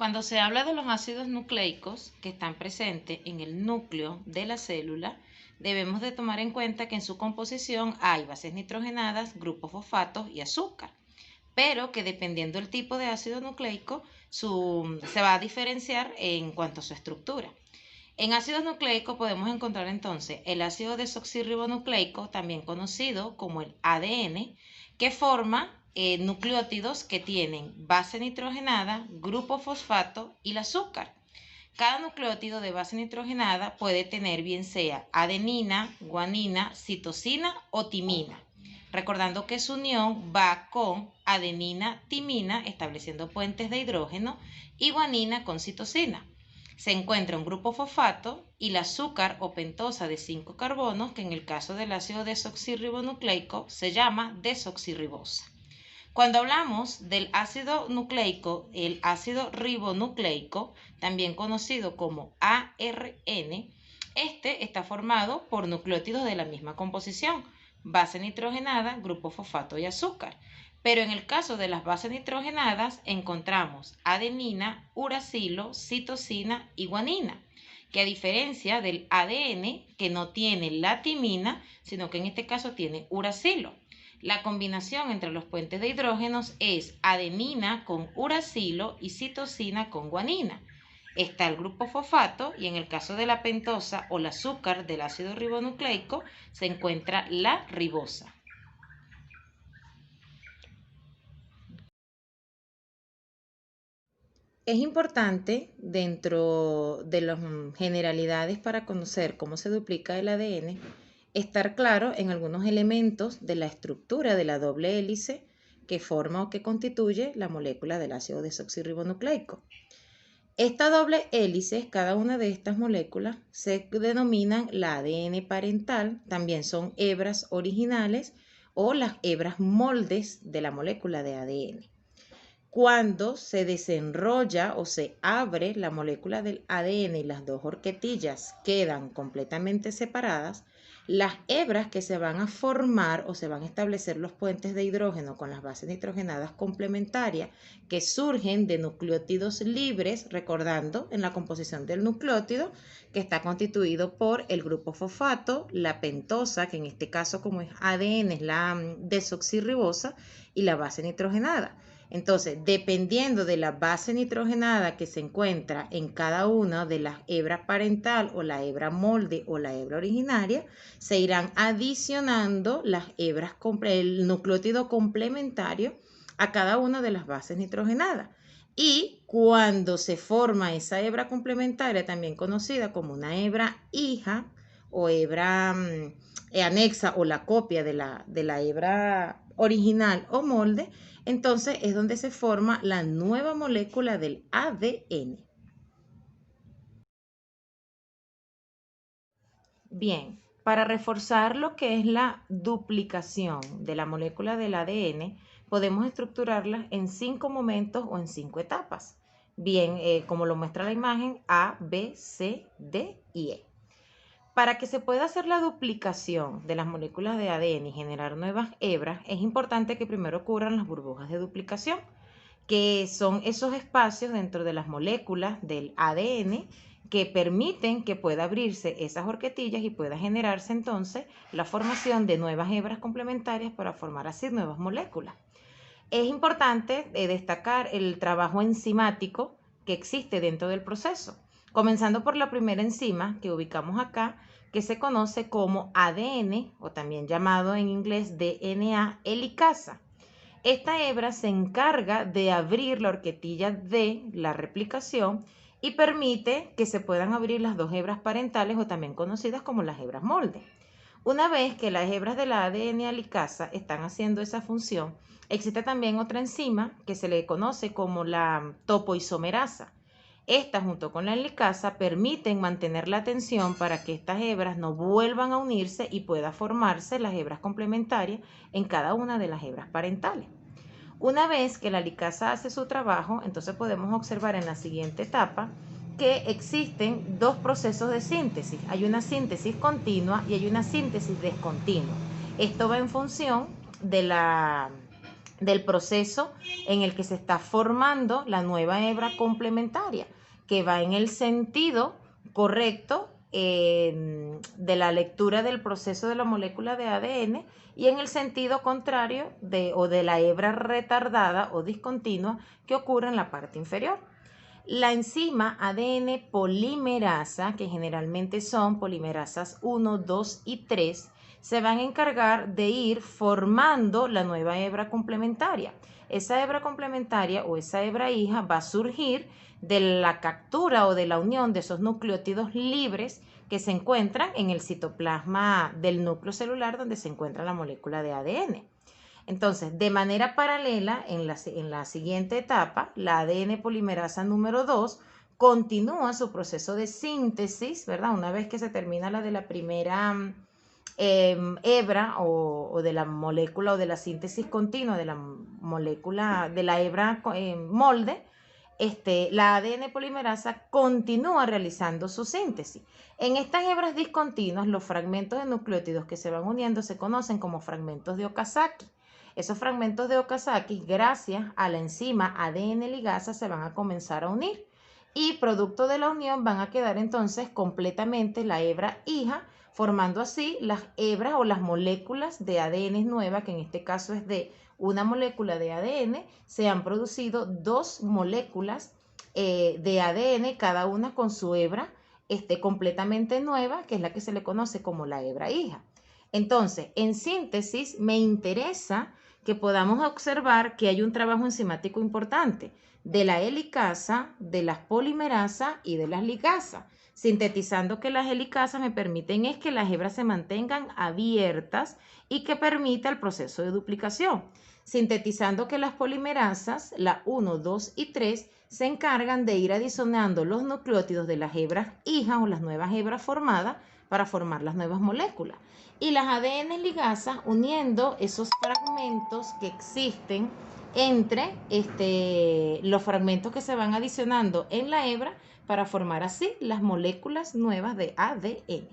Cuando se habla de los ácidos nucleicos que están presentes en el núcleo de la célula, debemos de tomar en cuenta que en su composición hay bases nitrogenadas, grupos fosfatos y azúcar, pero que dependiendo del tipo de ácido nucleico se va a diferenciar en cuanto a su estructura. En ácidos nucleicos podemos encontrar entonces el ácido desoxirribonucleico, también conocido como el ADN, que forma nucleótidos que tienen base nitrogenada, grupo fosfato y el azúcar. Cada nucleótido de base nitrogenada puede tener bien sea adenina, guanina, citosina o timina, recordando que su unión va con adenina, timina, estableciendo puentes de hidrógeno, y guanina con citosina. Se encuentra un grupo fosfato y el azúcar o pentosa de 5 carbonos, que en el caso del ácido desoxirribonucleico se llama desoxirribosa. Cuando hablamos del ácido nucleico, el ácido ribonucleico, también conocido como ARN, este está formado por nucleótidos de la misma composición, base nitrogenada, grupo fosfato y azúcar. Pero en el caso de las bases nitrogenadas encontramos adenina, uracilo, citosina y guanina, que a diferencia del ADN, que no tiene la timina, sino que en este caso tiene uracilo. La combinación entre los puentes de hidrógenos es adenina con uracilo y citosina con guanina. Está el grupo fosfato y en el caso de la pentosa o el azúcar del ácido ribonucleico se encuentra la ribosa. Es importante dentro de las generalidades para conocer cómo se duplica el ADN, estar claro en algunos elementos de la estructura de la doble hélice que forma o que constituye la molécula del ácido desoxirribonucleico. Esta doble hélice, cada una de estas moléculas, se denominan la ADN parental, también son hebras originales o las hebras moldes de la molécula de ADN. Cuando se desenrolla o se abre la molécula del ADN y las dos horquetillas quedan completamente separadas, las hebras que se van a formar o se van a establecer los puentes de hidrógeno con las bases nitrogenadas complementarias que surgen de nucleótidos libres, recordando en la composición del nucleótido que está constituido por el grupo fosfato, la pentosa, que en este caso como es ADN es la desoxirribosa, y la base nitrogenada. Entonces, dependiendo de la base nitrogenada que se encuentra en cada una de las hebras parental o la hebra molde o la hebra originaria, se irán adicionando las hebras, el nucleótido complementario a cada una de las bases nitrogenadas. Y cuando se forma esa hebra complementaria, también conocida como una hebra hija o hebra anexa o la copia de la hebra original o molde, entonces es donde se forma la nueva molécula del ADN. Bien, para reforzar lo que es la duplicación de la molécula del ADN, podemos estructurarla en 5 momentos o en 5 etapas. Bien, como lo muestra la imagen, A, B, C, D y E. Para que se pueda hacer la duplicación de las moléculas de ADN y generar nuevas hebras, es importante que primero ocurran las burbujas de duplicación, que son esos espacios dentro de las moléculas del ADN que permiten que pueda abrirse esas horquetillas y pueda generarse entonces la formación de nuevas hebras complementarias para formar así nuevas moléculas. Es importante destacar el trabajo enzimático que existe dentro del proceso, comenzando por la primera enzima que ubicamos acá, que se conoce como ADN o también llamado en inglés DNA helicasa. Esta hebra se encarga de abrir la horquetilla de la replicación y permite que se puedan abrir las dos hebras parentales o también conocidas como las hebras molde. Una vez que las hebras de la ADN helicasa están haciendo esa función, existe también otra enzima que se le conoce como la topoisomerasa. Esta, junto con la helicasa, permiten mantener la tensión para que estas hebras no vuelvan a unirse y pueda formarse las hebras complementarias en cada una de las hebras parentales. Una vez que la helicasa hace su trabajo, entonces podemos observar en la siguiente etapa que existen dos procesos de síntesis. Hay una síntesis continua y hay una síntesis descontinua. Esto va en función de la del proceso en el que se está formando la nueva hebra complementaria, que va en el sentido correcto de la lectura del proceso de la molécula de ADN y en el sentido contrario de la hebra retardada o discontinua que ocurre en la parte inferior. La enzima ADN polimerasa, que generalmente son polimerasas 1, 2 y 3, se van a encargar de ir formando la nueva hebra complementaria. Esa hebra complementaria o esa hebra hija va a surgir de la captura o de la unión de esos nucleótidos libres que se encuentran en el citoplasma del núcleo celular donde se encuentra la molécula de ADN. Entonces, de manera paralela, en la siguiente etapa, la ADN polimerasa número 2 continúa su proceso de síntesis, ¿verdad? Una vez que se termina la de la primera hebra o de la molécula o de la síntesis continua de la molécula de la hebra molde, la ADN polimerasa continúa realizando su síntesis. En estas hebras discontinuas, los fragmentos de nucleótidos que se van uniendo se conocen como fragmentos de Okazaki. Esos fragmentos de Okazaki, gracias a la enzima ADN ligasa, se van a comenzar a unir y producto de la unión van a quedar entonces completamente la hebra hija, formando así las hebras o las moléculas de ADN nuevas, que en este caso es de una molécula de ADN. Se han producido 2 moléculas de ADN, cada una con su hebra completamente nueva, que es la que se le conoce como la hebra hija. Entonces, en síntesis, me interesa que podamos observar que hay un trabajo enzimático importante de la helicasa, de las polimerasas y de las ligasas, sintetizando que las helicasas me permiten es que las hebras se mantengan abiertas y que permita el proceso de duplicación, sintetizando que las polimerasas, la 1, 2 y 3, se encargan de ir adicionando los nucleótidos de las hebras hijas o las nuevas hebras formadas para formar las nuevas moléculas. Y las ADN ligasas uniendo esos fragmentos que existen entre los fragmentos que se van adicionando en la hebra para formar así las moléculas nuevas de ADN.